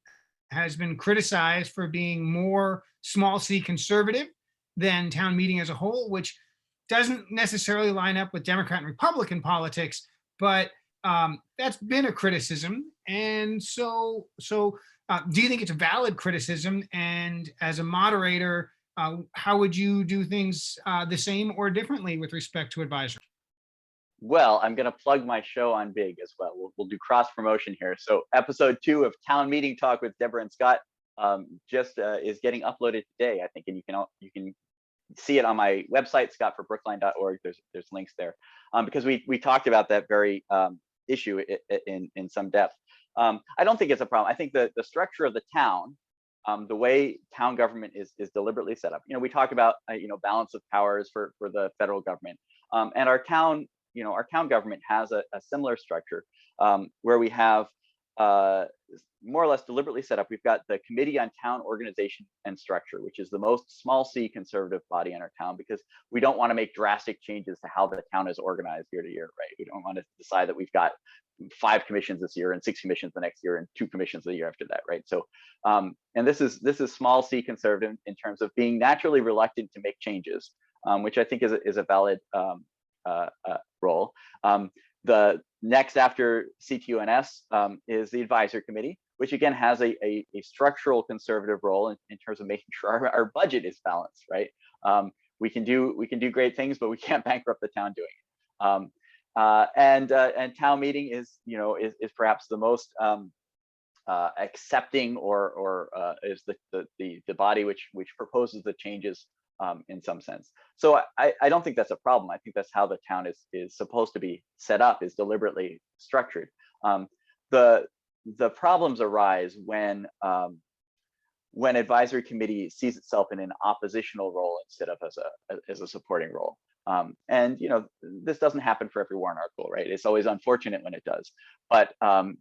has been criticized for being more small c conservative than town meeting as a whole, which doesn't necessarily line up with Democrat and Republican politics, but that's been a criticism. And so do you think it's a valid criticism? And as a moderator, how would you do things the same or differently with respect to advisory? Well, I'm going to plug my show on Big as well. We'll do cross promotion here. So episode 2 of Town Meeting Talk with Deborah and Scott just is getting uploaded today, I think, and you can see it on my website, scottforbrookline.org. There's links there because we talked about that very issue in some depth. I don't think it's a problem. I think the structure of the town, the way town government is deliberately set up. We talk about balance of powers for the federal government, and our town government has a similar structure where we have more or less deliberately set up. We've got the Committee on Town Organization and Structure, which is the most small c conservative body in our town, because we don't want to make drastic changes to how the town is organized year to year, right? We don't want to decide that we've got 5 commissions this year and 6 commissions the next year and 2 commissions the year after that, right? So, and this is small c conservative in terms of being naturally reluctant to make changes, which I think is a valid role. The next after CTUNS is the advisory committee, which again has a structural conservative role in terms of making sure our budget is balanced, right? We can do great things, but we can't bankrupt the town doing it. And town meeting is perhaps the most accepting or is the body which proposes the changes in some sense. So I don't think that's a problem. I think that's how the town is supposed to be set up, is deliberately structured. The problems arise when advisory committee sees itself in an oppositional role instead of as a supporting role. And this doesn't happen for every warrant article, right? It's always unfortunate when it does. But the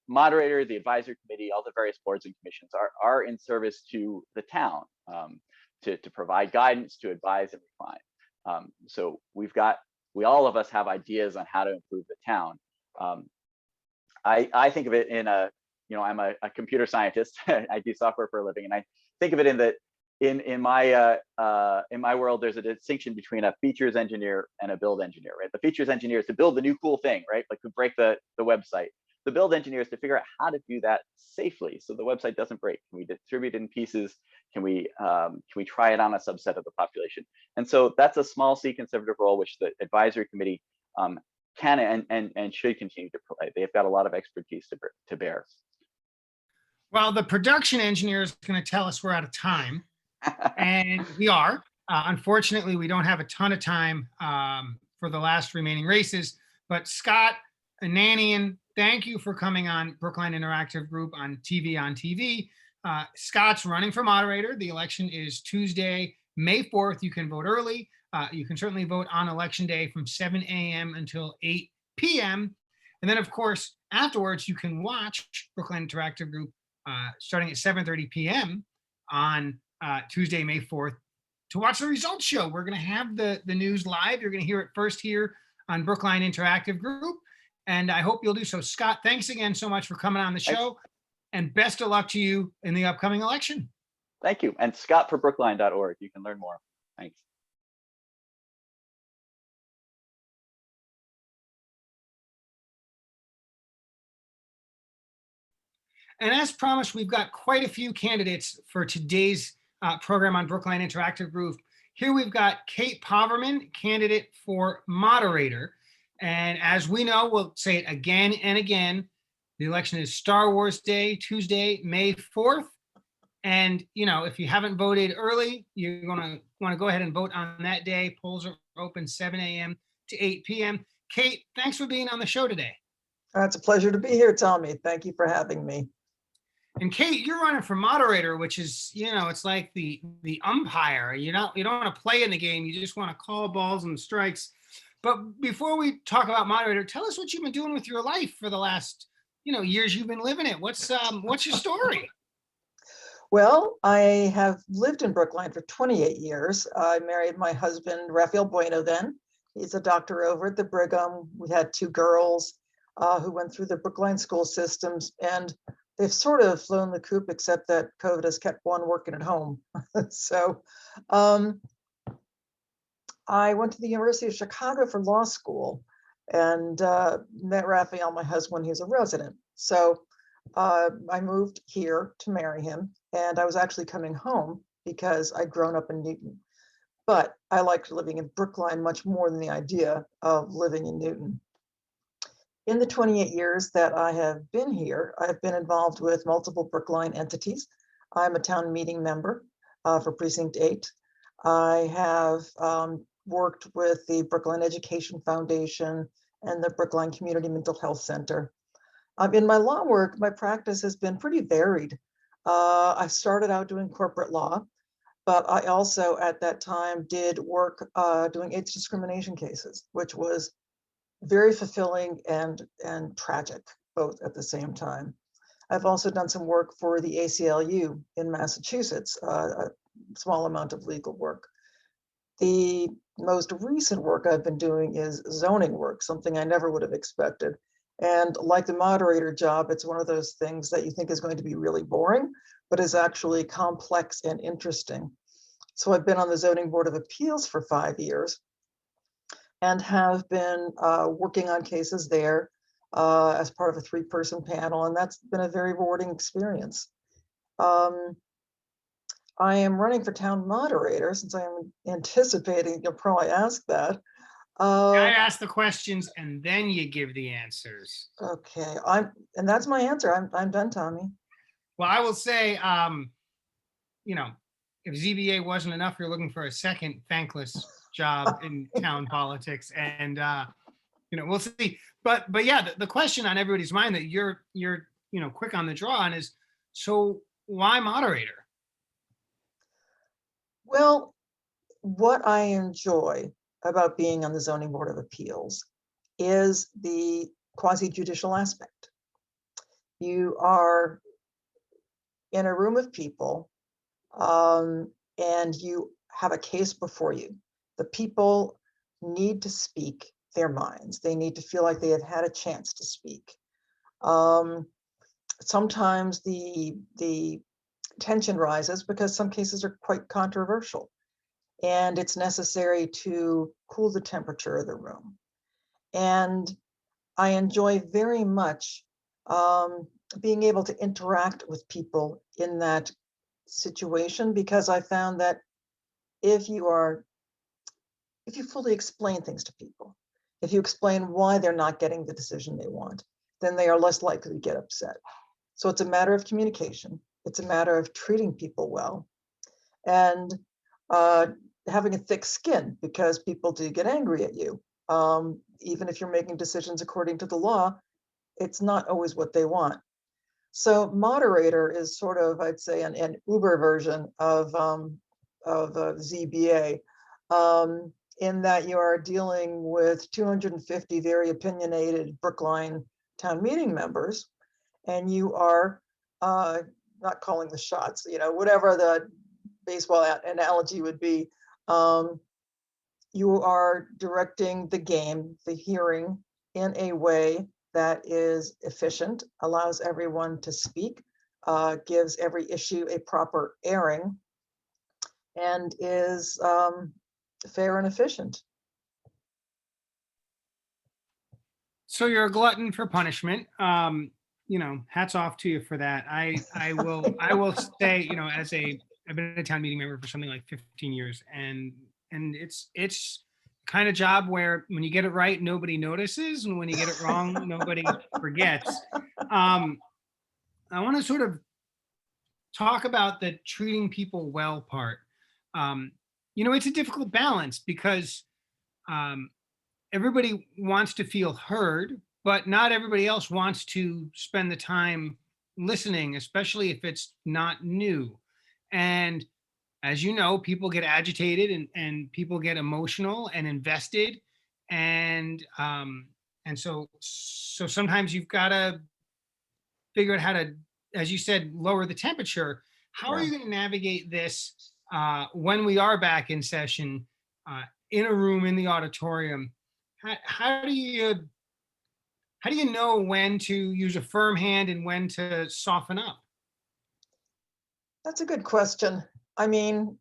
moderator, the advisory committee, all the various boards and commissions are in service to the town, to provide guidance, to advise and refine. So all of us have ideas on how to improve the town. I think of it in I'm a computer scientist. I do software for a living, and I think of it in my world, there's a distinction between a features engineer and a build engineer, right? The features engineer is to build the new cool thing, right? Like to break the website. The build engineer is to figure out how to do that safely so the website doesn't break. Can we distribute it in pieces? Can we try it on a subset of the population? And so that's a small c conservative role, which the advisory committee can and should continue to play. They've got a lot of expertise to bear. Well, the production engineer is going to tell us we're out of time, and we are. Unfortunately, we don't have a ton of time for the last remaining races, but Scott, Ananian, thank you for coming on Brookline Interactive Group on TV. Scott's running for moderator. The election is Tuesday, May 4th. You can vote early. You can certainly vote on election day from 7 a.m. until 8 p.m. And then, of course, afterwards, you can watch Brookline Interactive Group starting at 7:30 p.m. on Tuesday, May 4th, to watch the results show. We're going to have the news live. You're going to hear it first here on Brookline Interactive Group. And I hope you'll do so. Scott, thanks again so much for coming on the show. And best of luck to you in the upcoming election. Thank you. And scottforbrookline.org. You can learn more. Thanks. And as promised, we've got quite a few candidates for today's program on Brookline Interactive Group here we've got Kate Poverman, candidate for moderator. And as we know, we'll say it again and again, the election is Star Wars Day, Tuesday, May 4th. And, if you haven't voted early, you're going to want to go ahead and vote on that day. Polls are open 7 a.m. to 8 p.m. Kate, thanks for being on the show today. It's a pleasure to be here, Tommy. Thank you for having me. And Kate, you're running for moderator, which is, it's like the umpire. You don't want to play in the game. You just want to call balls and strikes. But before we talk about moderator, tell us what you've been doing with your life for the last, years you've been living it. What's your story? Well, I have lived in Brookline for 28 years. I married my husband, Raphael Bueno then. He's a doctor over at the Brigham. We had 2 girls who went through the Brookline school systems, and they've sort of flown the coop, except that COVID has kept one working at home. So I went to the University of Chicago for law school and met Raphael, my husband, when he was a resident. So I moved here to marry him, and I was actually coming home because I'd grown up in Newton. But I liked living in Brookline much more than the idea of living in Newton. In the 28 years that I have been here, I've been involved with multiple Brookline entities. I'm a town meeting member for Precinct 8. I have worked with the Brookline Education Foundation and the Brookline Community Mental Health Center. In my law work, my practice has been pretty varied. I started out doing corporate law, but I also at that time did work doing age discrimination cases, which was very fulfilling and tragic, both at the same time. I've also done some work for the ACLU in Massachusetts, a small amount of legal work. The most recent work I've been doing is zoning work, something I never would have expected. And like the moderator job, it's one of those things that you think is going to be really boring, but is actually complex and interesting. So I've been on the Zoning Board of Appeals for 5 years and have been working on cases there as part of a 3-person panel, and that's been a very rewarding experience. I am running for town moderator, since I'm anticipating you'll probably ask that. I ask the questions and then you give the answers. Okay, and that's my answer. I'm done, Tommy. Well, I will say, if ZBA wasn't enough, you're looking for a second thankless job in town politics, and we'll see. But yeah, the question on everybody's mind that you're quick on the draw on is, so why moderator? Well, what I enjoy about being on the Zoning Board of Appeals is the quasi-judicial aspect. You are in a room of people and you have a case before you. The people need to speak their minds. They need to feel like they have had a chance to speak. Sometimes the tension rises because some cases are quite controversial, and it's necessary to cool the temperature of the room. And I enjoy very much being able to interact with people in that situation, because I found that if you fully explain things to people, if you explain why they're not getting the decision they want, then they are less likely to get upset. So it's a matter of communication. It's a matter of treating people well and having a thick skin, because people do get angry at you. Even if you're making decisions according to the law, it's not always what they want. So moderator is sort of, I'd say, an Uber version of ZBA, in that you are dealing with 250 very opinionated Brookline town meeting members, and you are not calling the shots, whatever the baseball analogy would be. You are directing the game, the hearing, in a way that is efficient, allows everyone to speak, gives every issue a proper airing, and is fair and efficient. So you're a glutton for punishment. Hats off to you for that. I will say, I've been a town meeting member for something like 15 years, and it's kind of job where when you get it right, nobody notices, and when you get it wrong, nobody forgets. Um, I want to sort of talk about the treating people well part. Um, it's a difficult balance because um, everybody wants to feel heard, but not everybody else wants to spend the time listening, especially if it's not new. And as you know, people get agitated and people get emotional and invested. And so sometimes you've got to figure out how to, as you said, lower the temperature. How are Yeah. you going to navigate this when we are back in session in a room in the auditorium? How do you know when to use a firm hand and when to soften up? That's a good question. I mean,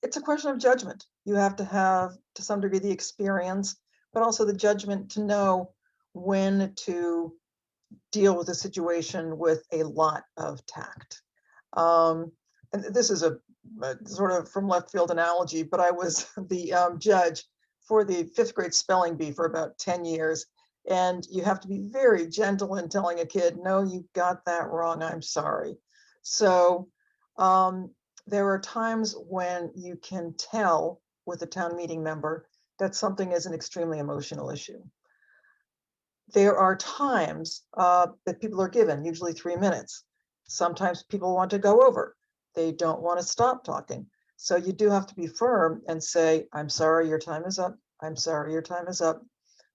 it's a question of judgment. You have to have, to some degree, the experience, but also the judgment to know when to deal with a situation with a lot of tact. And this is a sort of from left field analogy, but I was the judge for the 5th grade spelling bee for about 10 years. And you have to be very gentle in telling a kid, no, you got that wrong, I'm sorry. So there are times when you can tell with a town meeting member that something is an extremely emotional issue. There are times that people are given, usually 3 minutes. Sometimes people want to go over. They don't want to stop talking. So you do have to be firm and say, I'm sorry, your time is up. I'm sorry, your time is up.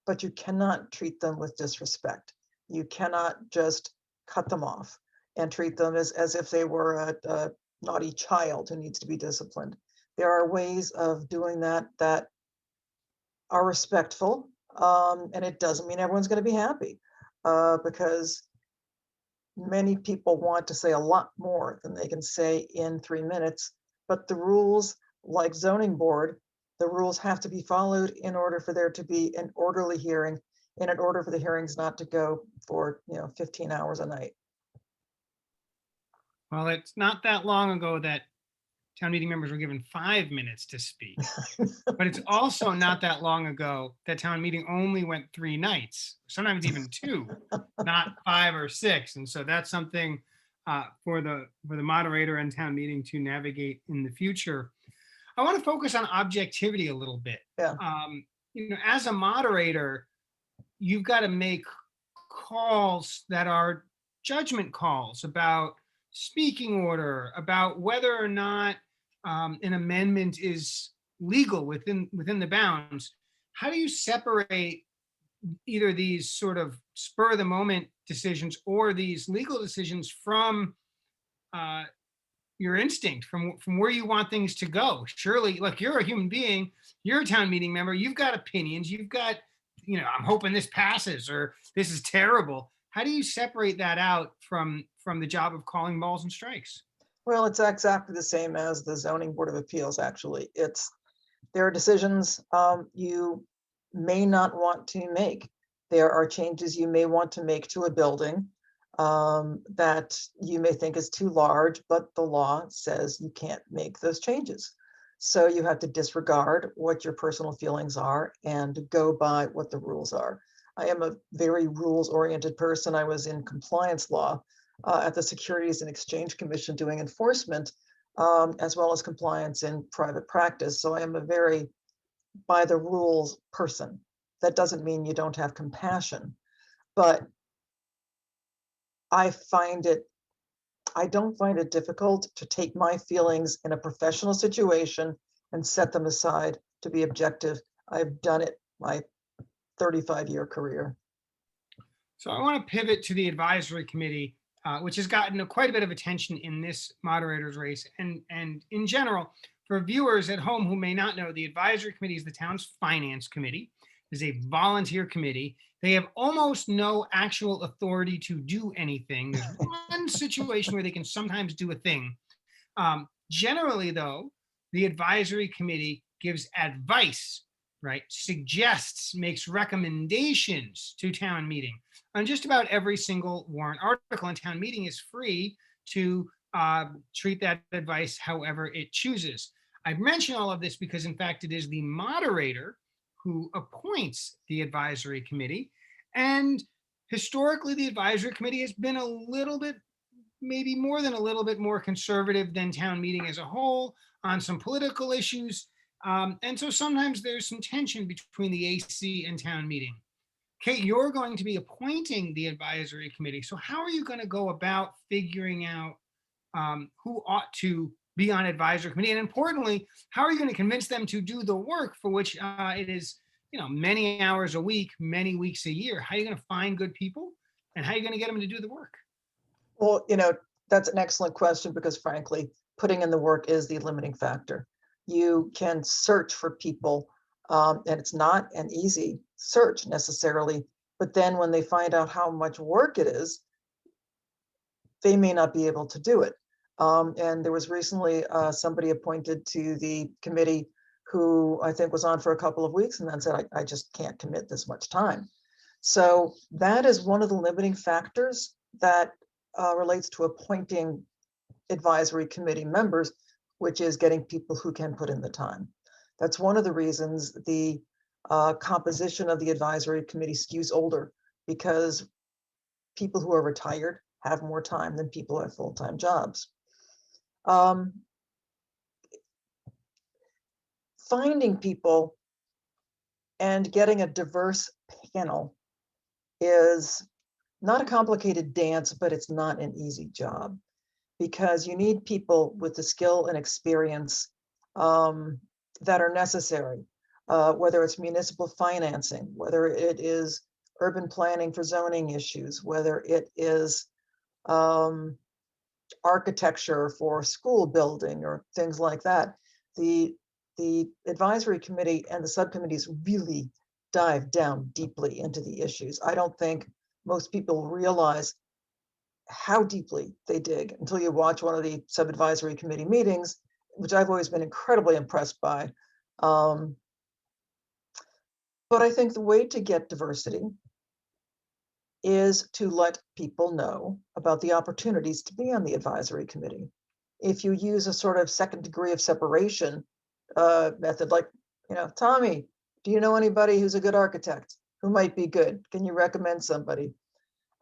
But you cannot treat them with disrespect. You cannot just cut them off and treat them as if they were a naughty child who needs to be disciplined. There are ways of doing that that are respectful. And it doesn't mean everyone's going to be happy because many people want to say a lot more than they can say in 3 minutes. But the rules, like zoning board, the rules have to be followed in order for there to be an orderly hearing and in order for the hearings not to go for 15 hours a night. Well, it's not that long ago that town meeting members were given 5 minutes to speak. But it's also not that long ago that town meeting only went 3 nights, sometimes even 2, not 5 or 6. And so that's something for the moderator and town meeting to navigate in the future. I want to focus on objectivity a little bit. Yeah. As a moderator, you've got to make calls that are judgment calls about speaking order, about whether or not an amendment is legal within the bounds. How do you separate either these sort of spur of the moment decisions or these legal decisions from your instinct, from where you want things to go? Surely, like, you're a human being, you're a town meeting member, you've got opinions, you've got, I'm hoping this passes or this is terrible. How do you separate that out from the job of calling balls and strikes? Well, it's exactly the same as the zoning board of appeals. Actually, there are decisions you may not want to make. There are changes you may want to make to a building that you may think is too large, but the law says you can't make those changes. So you have to disregard what your personal feelings are and go by what the rules are. I am a very rules-oriented person. I was in compliance law at the Securities and Exchange Commission doing enforcement, as well as compliance in private practice. So I am a very by the rules person. That doesn't mean you don't have compassion, but I don't find it difficult to take my feelings in a professional situation and set them aside to be objective. I've done it my 35-year career. So I want to pivot to the advisory committee, which has gotten quite a bit of attention in this moderator's race. And in general, for viewers at home who may not know, the advisory committee is the town's finance committee. It's a volunteer committee. They have almost no actual authority to do anything. There's one situation where they can sometimes do a thing. Generally, though, the advisory committee gives advice, right? Suggests, makes recommendations to town meeting on just about every single warrant article, and town meeting is free to treat that advice however it chooses. I've mentioned all of this because, in fact, it is the moderator who appoints the advisory committee. And historically, the advisory committee has been a little bit, maybe more than a little bit more conservative than town meeting as a whole on some political issues. And so sometimes there's some tension between the AC and town meeting. Kate, you're going to be appointing the advisory committee. So how are you going to go about figuring out who ought to be on advisory committee? And importantly, how are you going to convince them to do the work for which it is, many hours a week, many weeks a year? How are you going to find good people, and how are you going to get them to do the work? Well, that's an excellent question, because frankly, putting in the work is the limiting factor. You can search for people, and it's not an easy search necessarily, but then when they find out how much work it is, they may not be able to do it. And there was recently somebody appointed to the committee who I think was on for a couple of weeks and then said, I just can't commit this much time. So that is one of the limiting factors that relates to appointing advisory committee members, which is getting people who can put in the time. That's one of the reasons the composition of the advisory committee skews older, because people who are retired have more time than people who have full-time jobs. Finding people and getting a diverse panel is not a complicated dance, but it's not an easy job, because you need people with the skill and experience that are necessary, whether it's municipal financing, whether it is urban planning for zoning issues, whether it is architecture for school building or things like that. The advisory committee and the subcommittees really dive down deeply into the issues. I don't think most people realize how deeply they dig until you watch one of the sub-advisory committee meetings, which I've always been incredibly impressed by. But I think the way to get diversity is to let people know about the opportunities to be on the advisory committee. If you use a sort of second degree of separation method, like, Tommy, do you know anybody who's a good architect who might be good? Can you recommend somebody?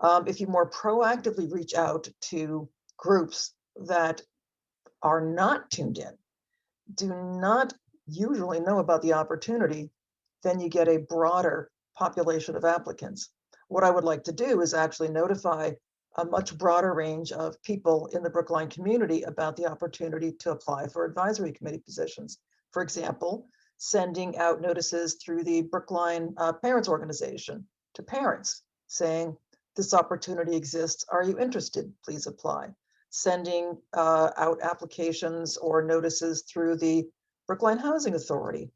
If you more proactively reach out to groups that are not tuned in, do not usually know about the opportunity, then you get a broader population of applicants. What I would like to do is actually notify a much broader range of people in the Brookline community about the opportunity to apply for advisory committee positions. For example, sending out notices through the Brookline Parents Organization to parents saying, this opportunity exists. Are you interested? Please apply. Sending out applications or notices through the Brookline Housing Authority,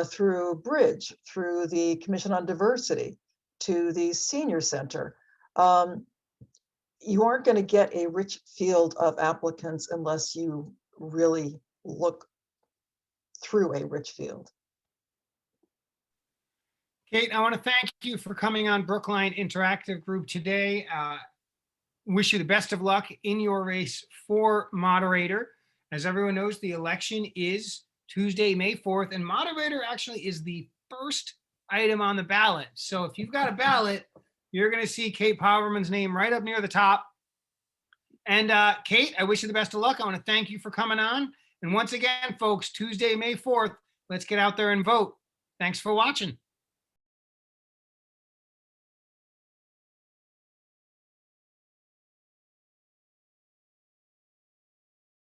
through Bridge, through the Commission on Diversity, to the Senior Center. You aren't going to get a rich field of applicants unless you really look through a rich field. Kate, I want to thank you for coming on Brookline Interactive Group today. Wish you the best of luck in your race for moderator. As everyone knows, the election is Tuesday, May 4th, and moderator actually is the first item on the ballot. So if you've got a ballot, you're going to see Kate Poverman's name right up near the top. And Kate, I wish you the best of luck. I want to thank you for coming on. And once again, folks, Tuesday, May 4th, let's get out there and vote. Thanks for watching.